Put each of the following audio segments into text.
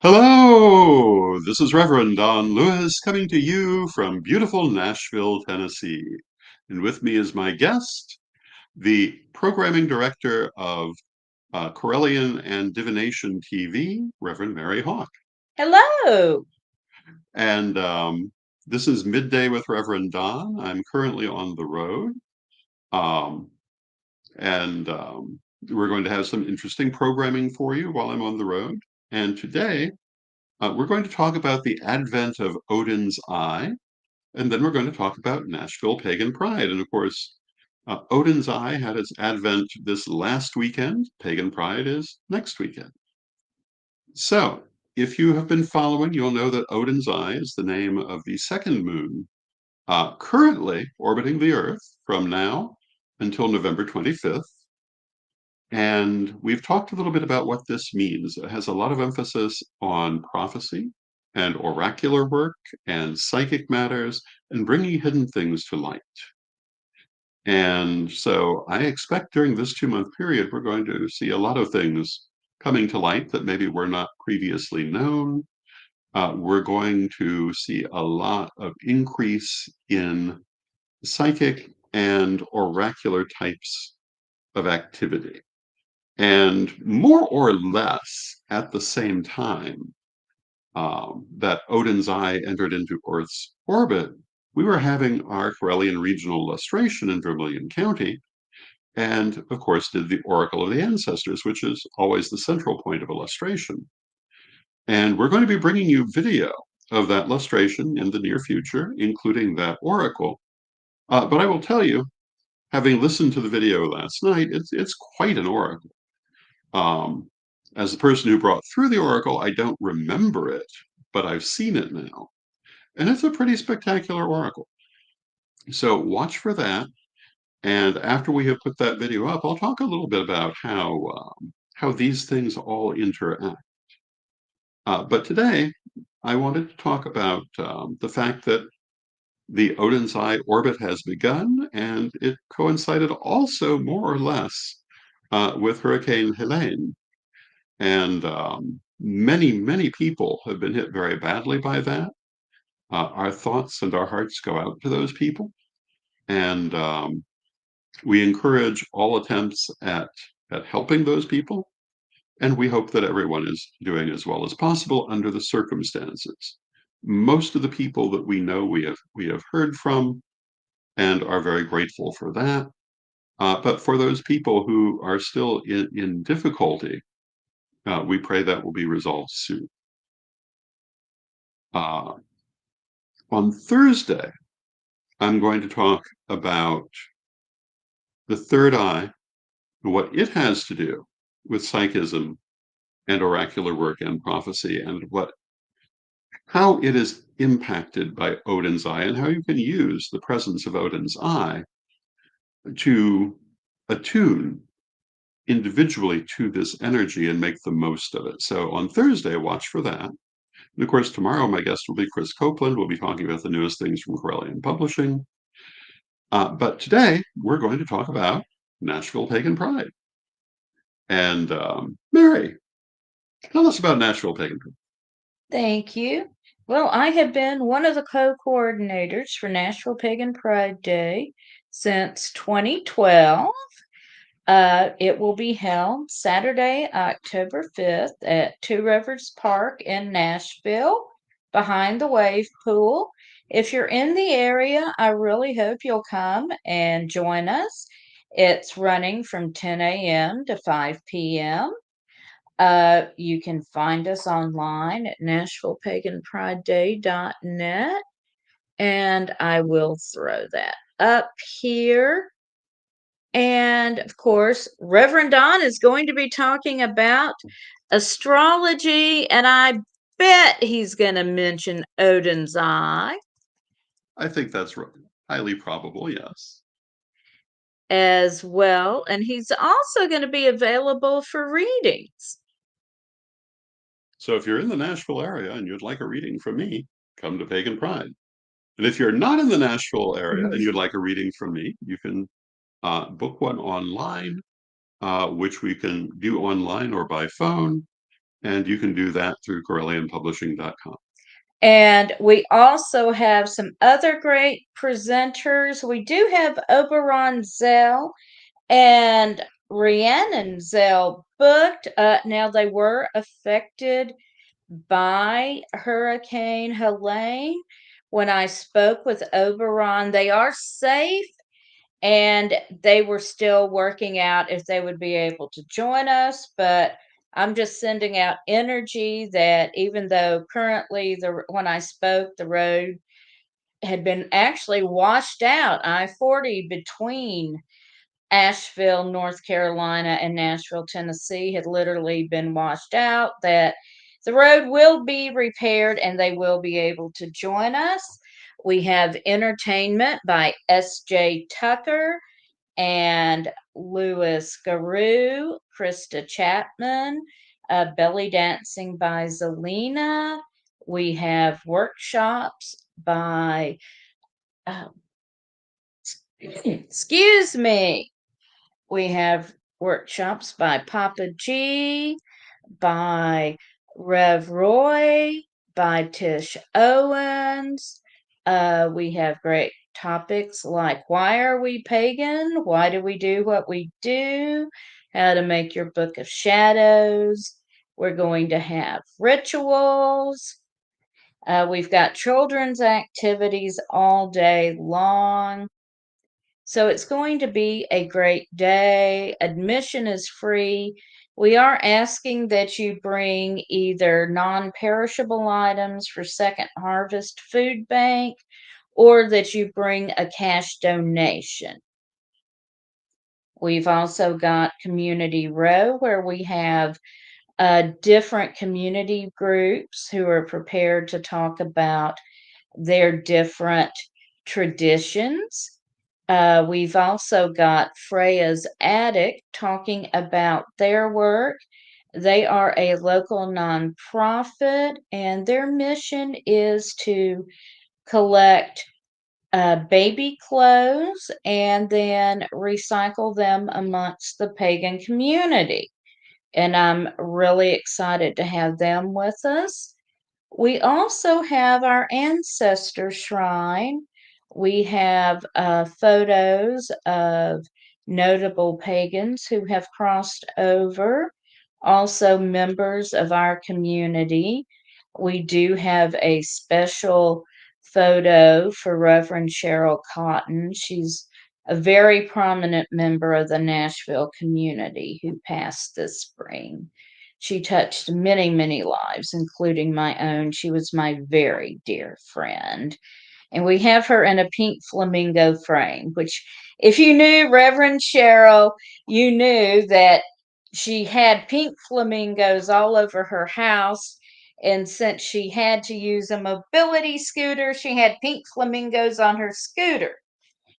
Hello, this is Reverend Don Lewis coming to you from beautiful Nashville, Tennessee. And with me is my guest, the programming director of Correllian and Divination TV, Reverend Mary Hawk. Hello. And this is Midday with Reverend Don. I'm currently on the road, um, and we're going to have some interesting programming for you while I'm on the road. And today, we're going to talk about the advent of Odin's Eye, and then we're going to talk about Nashville Pagan Pride. And of course, Odin's Eye had its advent this last weekend. Pagan Pride is next weekend. So, if you have been following, you'll know that Odin's Eye is the name of the second moon currently orbiting the Earth from now until November 25th. And we've talked a little bit about what this means. It has a lot of emphasis on prophecy and oracular work and psychic matters and bringing hidden things to light. And so I expect during this 2-month period, we're going to see a lot of things coming to light that maybe were not previously known. We're going to see a lot of increase in psychic and oracular types of activity. And more or less at the same time that Odin's Eye entered into Earth's orbit, we were having our Corellian regional lustration in Vermilion County, and of course did the Oracle of the Ancestors, which is always the central point of a lustration. And we're going to be bringing you video of that lustration in the near future, including that oracle. But I will tell you, having listened to the video last night, it's quite an oracle. Um, as the person who brought through the oracle, I don't remember it, but I've seen it now. And it's a pretty spectacular oracle. So watch for that. And after we have put that video up, I'll talk a little bit about how these things all interact. But today, I wanted to talk about the fact that the Odin's Eye orbit has begun, and it coincided also more or less with Hurricane Helene. And many people have been hit very badly by that. Our thoughts and our hearts go out to those people. And we encourage all attempts at helping those people. And we hope that everyone is doing as well as possible under the circumstances. Most of the people that we know we have heard from and are very grateful for that. But for those people who are still in difficulty, we pray that will be resolved soon. Uh, on Thursday, I'm going to talk about the third eye, what it has to do with psychism and oracular work and prophecy, and how it is impacted by Odin's Eye, and how you can use the presence of Odin's Eye to attune individually to this energy and make the most of it. So on Thursday, watch for that. And of course, tomorrow, my guest will be Chris Copeland. We'll be talking about the newest things from Corellian Publishing. But today, we're going to talk about Nashville Pagan Pride. And Mary, tell us about Nashville Pagan Pride. Thank you. Well, I have been one of the co-coordinators for Nashville Pagan Pride Day since 2012. It will be held Saturday, October 5th at Two Rivers Park in Nashville behind the wave pool. If you're in the area, I really hope you'll come and join us. It's running from 10 a.m. to 5 p.m. You can find us online at NashvillePaganPrideDay.net, and I will throw that up here. And of course, Reverend Don is going to be talking about astrology, and I bet he's going to mention Odin's Eye I think that's highly probable, yes. as well. And he's also going to be available for readings. So if you're in the Nashville area and you'd like a reading from me, come to Pagan Pride. And if you're not in the Nashville area and you'd like a reading from me, you can book one online, which we can do online or by phone. And you can do that through CorellianPublishing.com. And we also have some other great presenters. We do have Oberon Zell and Rhiannon Zell booked. Now, they were affected by Hurricane Helene. When I spoke with Oberon, they are safe and they were still working out if they would be able to join us. But I'm just sending out energy that even though currently when I spoke, the road had been actually washed out, I-40 between Asheville, North Carolina, and Nashville, Tennessee had literally been washed out, that the road will be repaired and they will be able to join us. We have entertainment by S.J. Tucker and Louis Garou, Krista Chapman, belly dancing by Zelina. We have workshops by, uh, excuse me, we have workshops by Papa G, by Rev Roy, by Tish Owens. We have great topics like why are we pagan? Why do we do what we do? How to make your book of shadows. We're going to have rituals. We've got children's activities all day long. So it's going to be a great day. Admission is free. We are asking that you bring either non-perishable items for Second Harvest Food Bank or that you bring a cash donation. We've also got Community Row where we have different community groups who are prepared to talk about their different traditions. We've also got Freya's Attic talking about their work. They are a local nonprofit, and their mission is to collect baby clothes and then recycle them amongst the pagan community. And I'm really excited to have them with us. We also have our ancestor shrine. We have photos of notable pagans who have crossed over, also members of our community. We do have a special photo for Reverend Cheryl Cotton. She's a very prominent member of the Nashville community who passed this spring. She touched many, many lives, including my own. She was my very dear friend. And we have her in a pink flamingo frame, which, if you knew Reverend Cheryl, you knew that she had pink flamingos all over her house. And since she had to use a mobility scooter, she had pink flamingos on her scooter.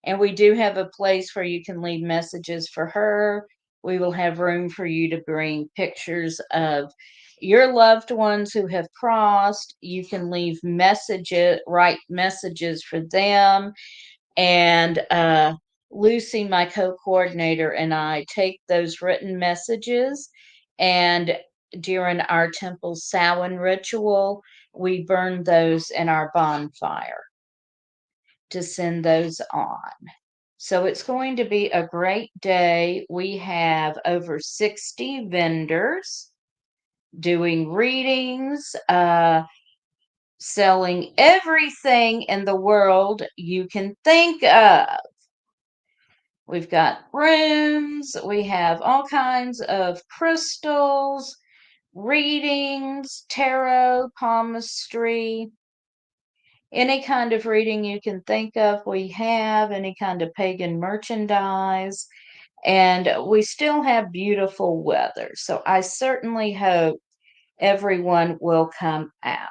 And we do have a place where you can leave messages for her. We will have room for you to bring pictures of your loved ones who have crossed. You can leave messages, write messages for them. And Lucy, my co coordinator, and I take those written messages. And during our temple Samhain ritual, we burn those in our bonfire to send those on. So it's going to be a great day. We have over 60 vendors doing readings, selling everything in the world you can think of. We've got rooms, we have all kinds of crystals, readings, tarot, palmistry, any kind of reading you can think of. We have any kind of pagan merchandise. And we still have beautiful weather. So I certainly hope everyone will come out.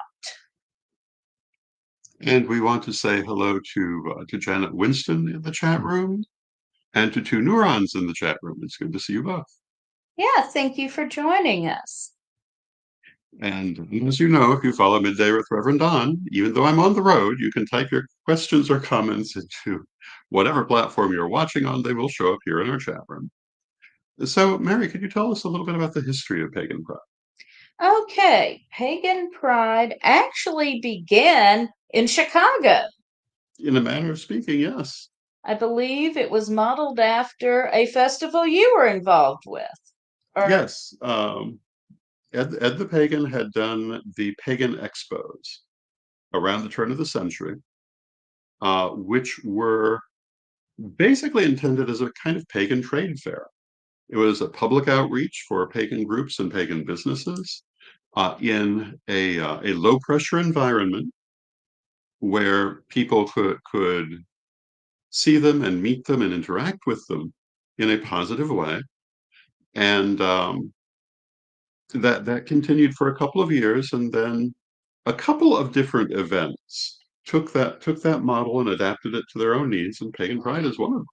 And we want to say hello to Janet Winston in the chat room and to two neurons in the chat room. It's good to see you both. Yeah, thank you for joining us. And as you know, if you follow Midday with Reverend Don, even though I'm on the road, you can type your questions or comments into whatever platform you're watching on. They will show up here in our chat room. So, Mary, could you tell us a little bit about the history of Pagan Pride? Okay, Pagan Pride actually began in Chicago. In a manner of speaking, yes. I believe it was modeled after a festival you were involved with. Or Yes. Ed the Pagan had done the Pagan Expos around the turn of the century, which were basically intended as a kind of pagan trade fair. It was a public outreach for pagan groups and pagan businesses in a low pressure environment where people could see them and meet them and interact with them in a positive way. And that continued for a couple of years, and then a couple of different events took that model and adapted it to their own needs, and Pagan Pride is one of them.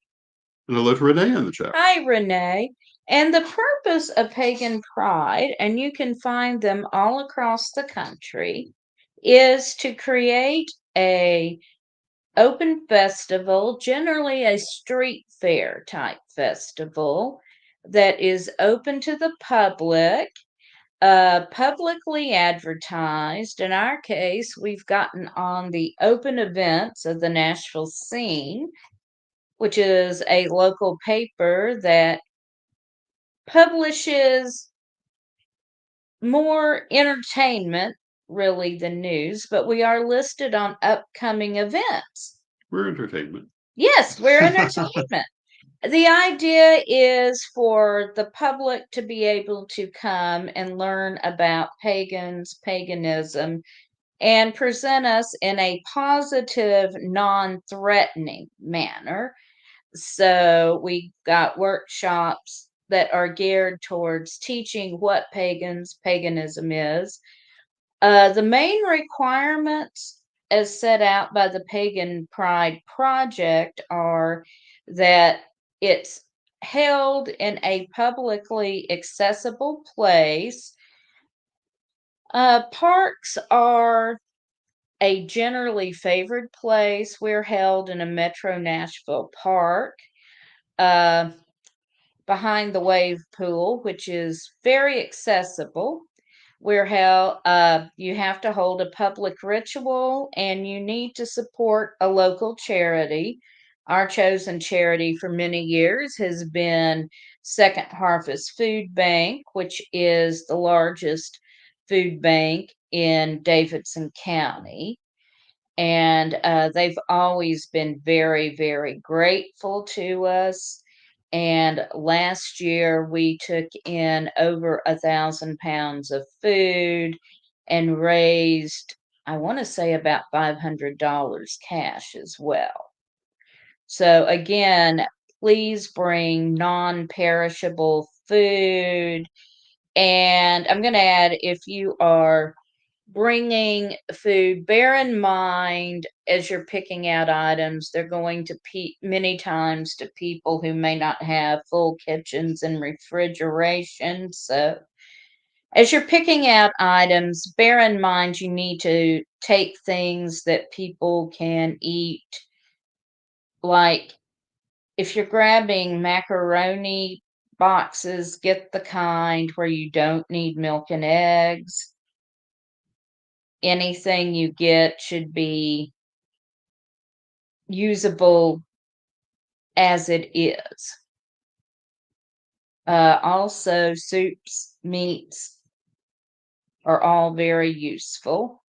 And hello to Renee in the chat. hi, Renee. And the purpose of Pagan Pride, and you can find them all across the country, is to create a open festival, generally a street fair type festival that is open to the public, publicly advertised. In our case, we've gotten on the open events of the Nashville Scene, which is a local paper that publishes more entertainment really than news, but we are listed on upcoming events. We're entertainment. Yes, we're entertainment. The idea is for the public to be able to come and learn about pagans, paganism, and present us in a positive, non threatening manner. So we got workshops that are geared towards teaching what paganism is. The main requirements, as set out by the Pagan Pride Project, are that it's held in a publicly accessible place. Parks are a generally favored place. We're held in a Metro Nashville park. Uh, Behind the wave pool, which is very accessible. We're held, you have to hold a public ritual and you need to support a local charity. Our chosen charity for many years has been Second Harvest Food Bank, which is the largest food bank in Davidson County. And they've always been very, very grateful to us. And last year we took in over 1,000 pounds of food and raised, I want to say, about $500 cash as well. So again, please bring non-perishable food. And I'm going to add, if you are bringing food, bear in mind as you're picking out items, they're going to many times to people who may not have full kitchens and refrigeration. So as you're picking out items, bear in mind you need to take things that people can eat. Like if you're grabbing macaroni boxes, get the kind where you don't need milk and eggs. Anything you get should be usable as it is. Also, soups, meats are all very useful.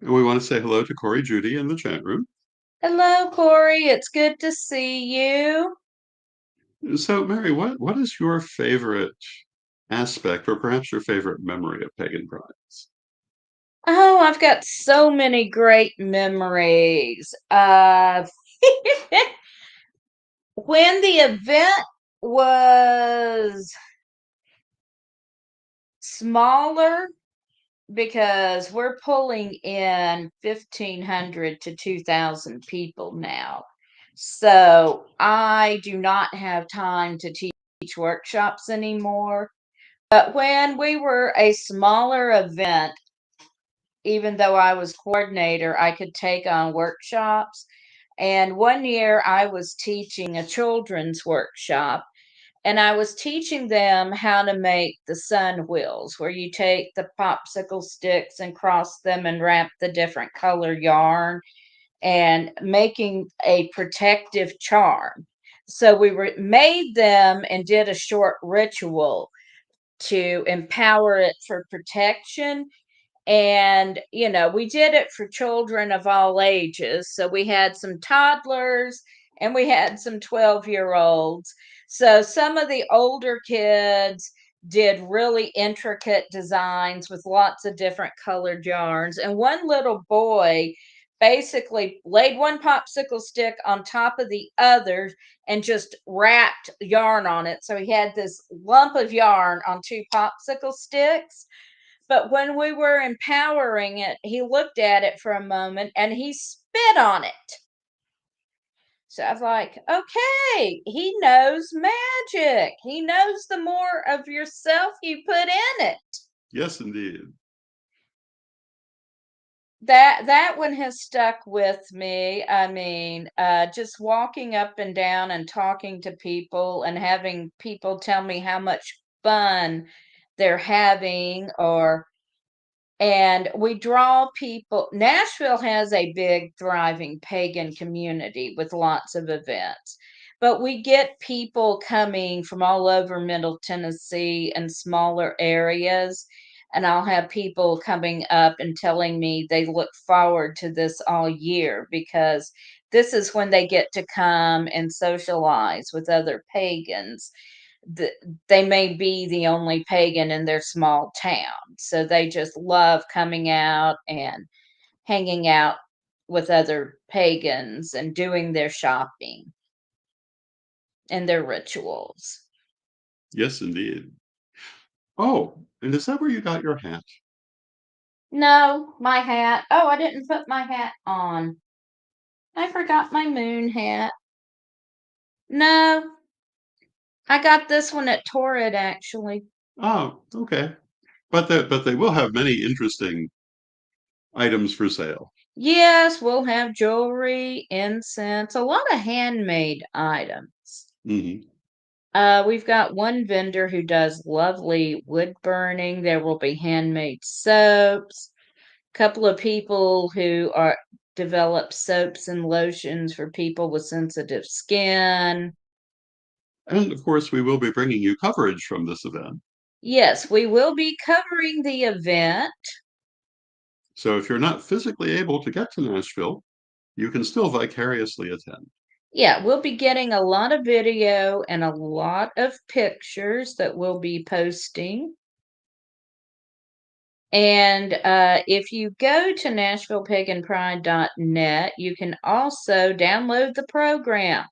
And we want to say hello to Corey Judy in the chat room. Hello, Corey. It's good to see you. So, Mary, what is your favorite aspect, or perhaps your favorite memory of Pagan Prides? Oh, I've got so many great memories. When the event was smaller, because we're pulling in 1,500 to 2,000 people now. So I do not have time to teach workshops anymore. But when we were a smaller event, even though I was coordinator, I could take on workshops. And one year I was teaching a children's workshop, and I was teaching them how to make the sun wheels, where you take the popsicle sticks and cross them and wrap the different color yarn and making a protective charm. So we made them and did a short ritual to empower it for protection. And we did it for children of all ages, so we had some toddlers and we had some 12-year-olds. So some of the older kids did really intricate designs with lots of different colored yarns, and one little boy basically laid one popsicle stick on top of the other and just wrapped yarn on it, so he had this lump of yarn on two popsicle sticks. But when we were empowering it, he looked at it for a moment and he spit on it. So I was like, okay, he knows magic. He knows the more of yourself you put in it. Yes, indeed. That one has stuck with me. I mean, just walking up and down and talking to people and having people tell me how much fun they're having, and we draw people. Nashville has a big, thriving pagan community with lots of events, but we get people coming from all over Middle Tennessee and smaller areas. And I'll have people coming up and telling me they look forward to this all year because this is when they get to come and socialize with other pagans. th- they may be the only pagan in their small town. So they just love coming out and hanging out with other pagans and doing their shopping and their rituals. Yes, indeed. Oh, and is that where you got your hat? No, my hat. Oh, I didn't put my hat on. I forgot my moon hat. No, I got this one at Torrid actually. Oh, okay. But they will have many interesting items for sale. Yes, we'll have jewelry, incense, a lot of handmade items. Hmm. We've got one vendor who does lovely wood burning. There will be handmade soaps. A couple of people who are develop soaps and lotions for people with sensitive skin. And of course, we will be bringing you coverage from this event. Yes, we will be covering the event. So if you're not physically able to get to Nashville, you can still vicariously attend. Yeah, we'll be getting a lot of video and a lot of pictures that we'll be posting. And if you go to NashvillePaganPride.net, you can also download the program.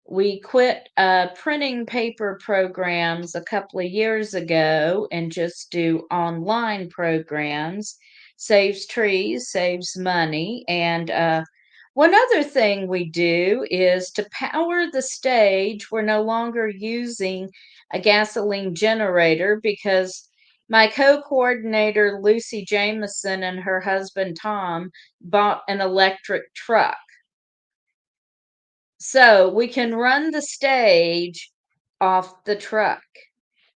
We quit printing paper programs a couple of years ago and just do online programs. Saves trees, saves money. And one other thing we do is to power the stage, we're no longer using a gasoline generator because my co-coordinator Lucy Jameson and her husband Tom bought an electric truck, so we can run the stage off the truck.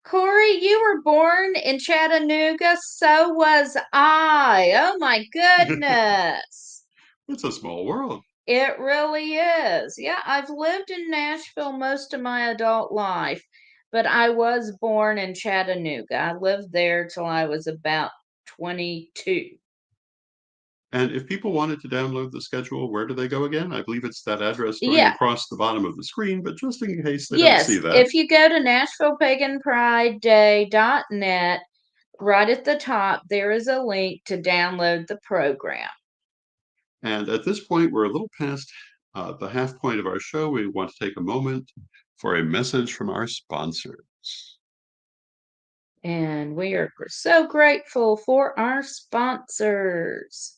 Corey, you were born in Chattanooga, so was I. Oh my goodness. It's a small world. It really is. Yeah, I've lived in Nashville most of my adult life, but I was born in Chattanooga. I lived there till I was about 22. And if people wanted to download the schedule, where do they go again? I believe it's that address going Yeah, across the bottom of the screen, but just in case they don't see yes. that. If you go to NashvillePaganPrideDay.net, right at the top, there is a link to download the program. And at this point, we're a little past the half point of our show. We want to take a moment for a message from our sponsors. And we are so grateful for our sponsors.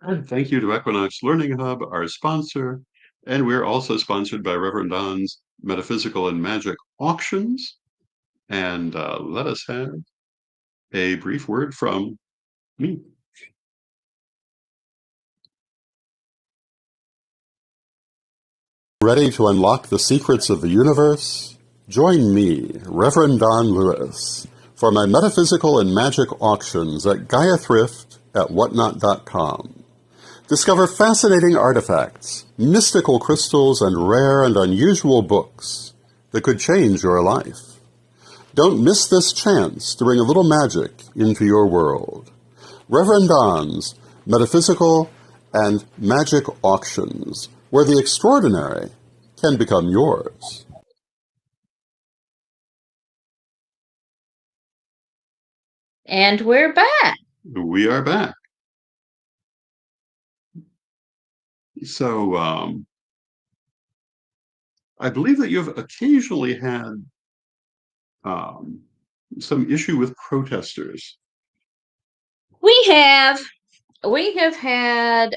And thank you to Equinox Learning Hub, our sponsor. And we're also sponsored by Reverend Don's Metaphysical and Magic Auctions. And let us have a brief word from me. Ready to unlock the secrets of the universe? Join me, Reverend Don Lewis, for my metaphysical and magic auctions at Gaia Thrift at whatnot.com. Discover fascinating artifacts, mystical crystals, and rare and unusual books that could change your life. Don't miss this chance to bring a little magic into your world. Reverend Don's Metaphysical and Magic Auctions, where the extraordinary can become yours. And we're back. We are back. So I believe that you've occasionally had um, some issue with protesters. We have had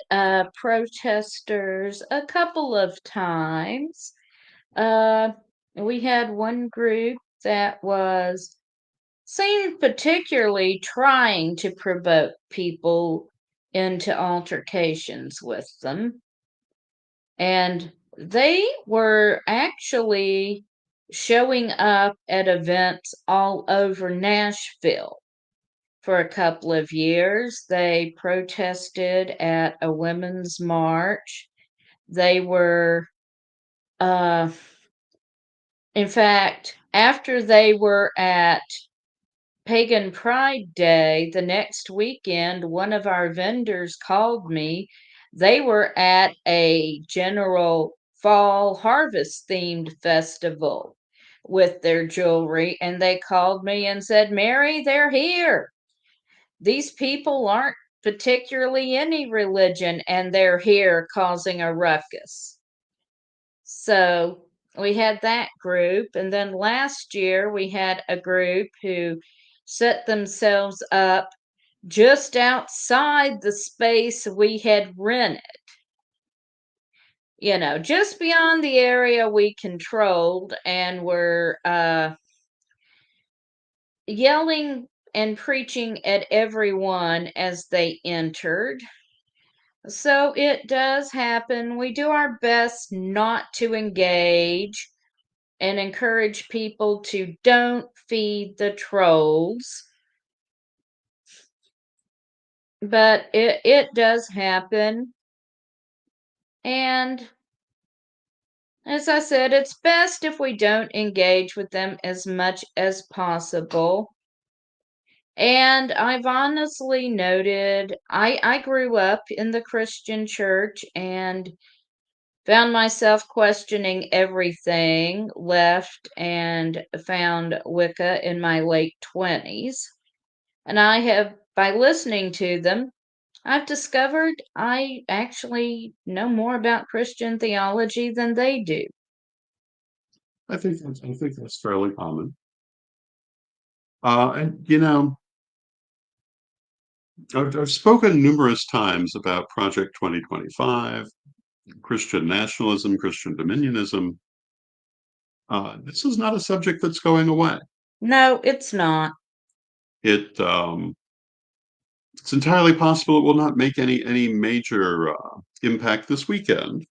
protesters a couple of times. We had one group that seemed particularly trying to provoke people into altercations with them. And they were actually showing up at events all over Nashville. For a couple of years, they protested at a women's march. They were, uh, in fact, after they were at Pagan Pride Day, the next weekend, one of our vendors called me. They were at a general fall harvest themed festival with their jewelry, and they called me and said, Mary, they're here. These people aren't particularly any religion, and they're here causing a ruckus. So we had that group. And then last year we had a group who set themselves up just outside the space we had rented, just beyond the area we controlled, and were yelling and preaching at everyone as they entered. So it does happen. We do our best not to engage and encourage people to don't feed the trolls. But it does happen. And as I said, it's best if we don't engage with them as much as possible. And I've honestly noted, I grew up in the Christian church and found myself questioning everything, left and found Wicca in my late 20s. And by listening to them, I've discovered I actually know more about Christian theology than they do. I think that's fairly common. And I've spoken numerous times about Project 2025, Christian nationalism, Christian dominionism. This is not a subject that's going away. No, it's not. It it's entirely possible it will not make any major impact this weekend,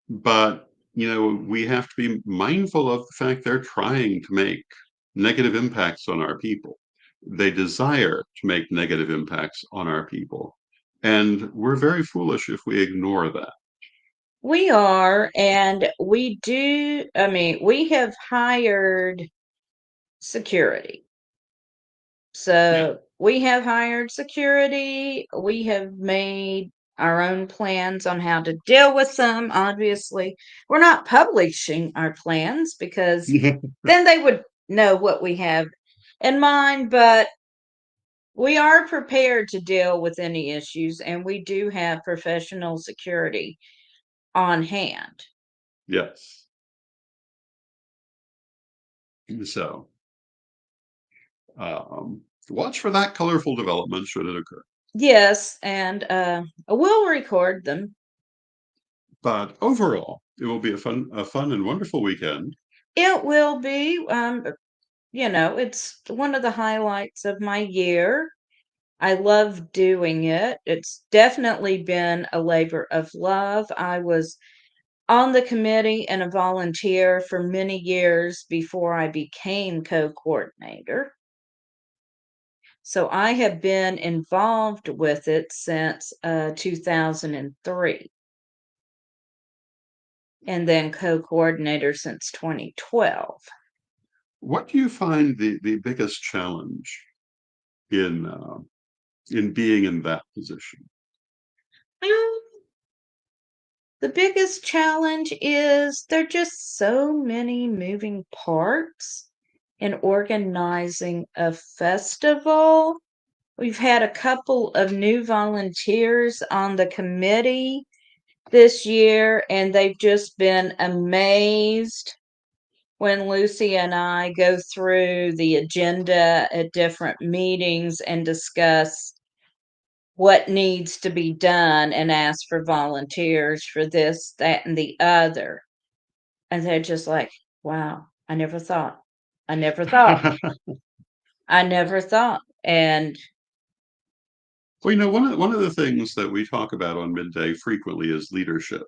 but we have to be mindful of the fact they're trying to make negative impacts on our people. They desire to make negative impacts on our people, and we're very foolish if we ignore that. We are, and we have hired security. Yeah. So we have hired security. We have made our own plans on how to deal with them. Obviously, we're not publishing our plans because then they would know what we have in mind, but we are prepared to deal with any issues, and we do have professional security on hand. Yes. So watch for that colorful development should it occur. Yes, and we'll record them. But overall, it will be a fun and wonderful weekend. It will be, it's one of the highlights of my year. I love doing it. It's definitely been a labor of love. I was on the committee and a volunteer for many years before I became co-coordinator. So I have been involved with it since 2003 and then co-coordinator since 2012. What do you find the biggest challenge in being in that position? Um, The biggest challenge is there are just so many moving parts in organizing a festival. We've had a couple of new volunteers on the committee this year, and they've just been amazed when Lucy and I go through the agenda at different meetings and discuss what needs to be done and ask for volunteers for this, that, and the other. And they're just like, wow, I never thought. I never thought. I never thought. And Well, one of the things that we talk about on Midday frequently is leadership.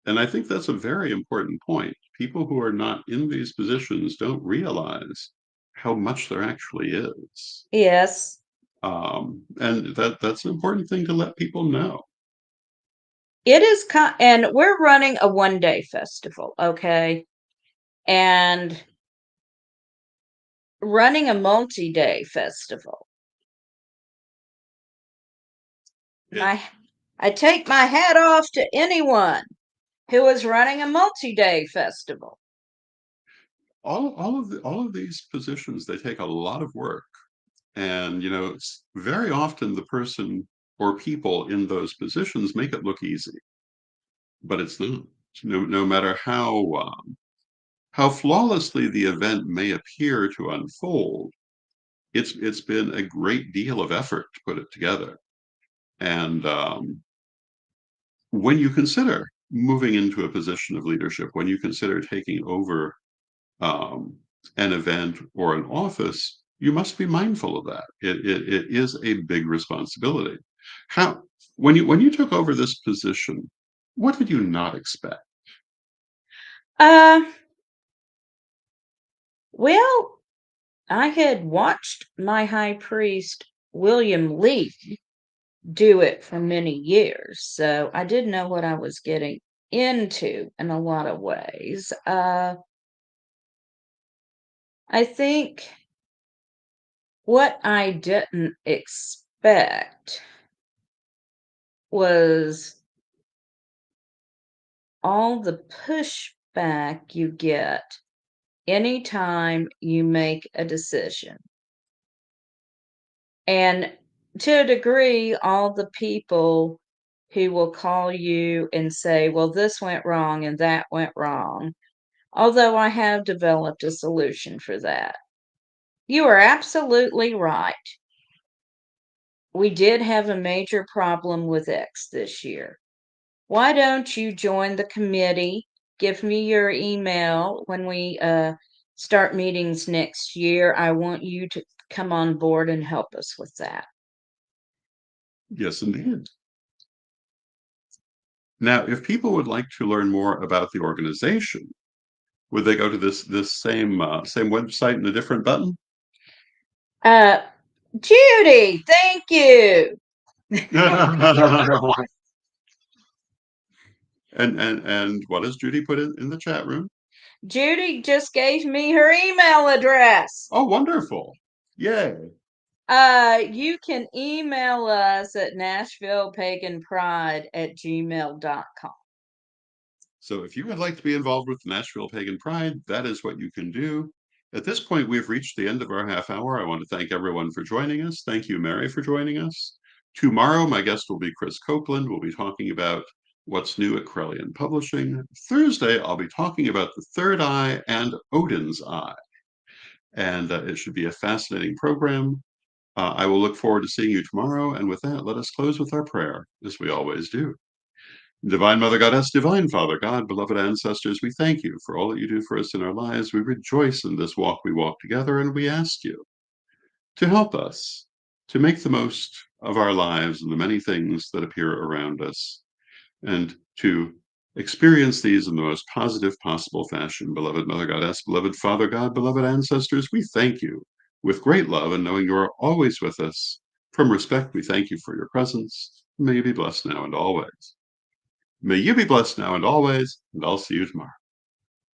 And I think that's a very important point. People who are not in these positions don't realize how much there actually is. yes, And that's an important thing to let people know. it is and we're running a 1-day festival, okay? And running a multi-day festival. My I take my hat off to anyone who is running a multi-day festival. All of these positions, they take a lot of work. And it's very often the person or people in those positions make it look easy, but it's not. No matter how flawlessly the event may appear to unfold, it's been a great deal of effort to put it together. And when you consider moving into a position of leadership, when you consider taking over um, an event or an office, you must be mindful of that. It is a big responsibility. How when you took over this position, what did you not expect? Uh, well, I had watched my high priest, William Lee, do it for many years, so I did know what I was getting into in a lot of ways. I think what I didn't expect was all the pushback you get anytime you make a decision. And to a degree, all the people who will call you and say, well, this went wrong and that went wrong, although I have developed a solution for that. You are absolutely right. We did have a major problem with X this year. Why don't you join the committee? Give me your email when we start meetings next year. I want you to come on board and help us with that. Yes, indeed. Now, if people would like to learn more about the organization, would they go to this same website and a different button? Uh, Judy, thank you. And what does Judy put in the chat room? Judy just gave me her email address. Oh, wonderful. Yay. You can email us at NashvillePaganPride@gmail.com. So if you would like to be involved with the Nashville Pagan Pride, that is what you can do. At this point, we've reached the end of our half hour. I want to thank everyone for joining us. Thank you, Mary, for joining us. Tomorrow, my guest will be Chris Copeland. We'll be talking about what's new at Corellian Publishing. Thursday, I'll be talking about the third eye and Odin's eye. And it should be a fascinating program. I will look forward to seeing you tomorrow. And with that, let us close with our prayer, as we always do. Divine Mother Goddess, Divine Father God, beloved ancestors, we thank you for all that you do for us in our lives. We rejoice in this walk we walk together, and we ask you to help us to make the most of our lives and the many things that appear around us, and to experience these in the most positive possible fashion. Beloved Mother Goddess, beloved Father God, beloved ancestors, we thank you with great love, and knowing you are always with us. From respect, we thank you for your presence. May you be blessed now and always. May you be blessed now and always, and I'll see you tomorrow.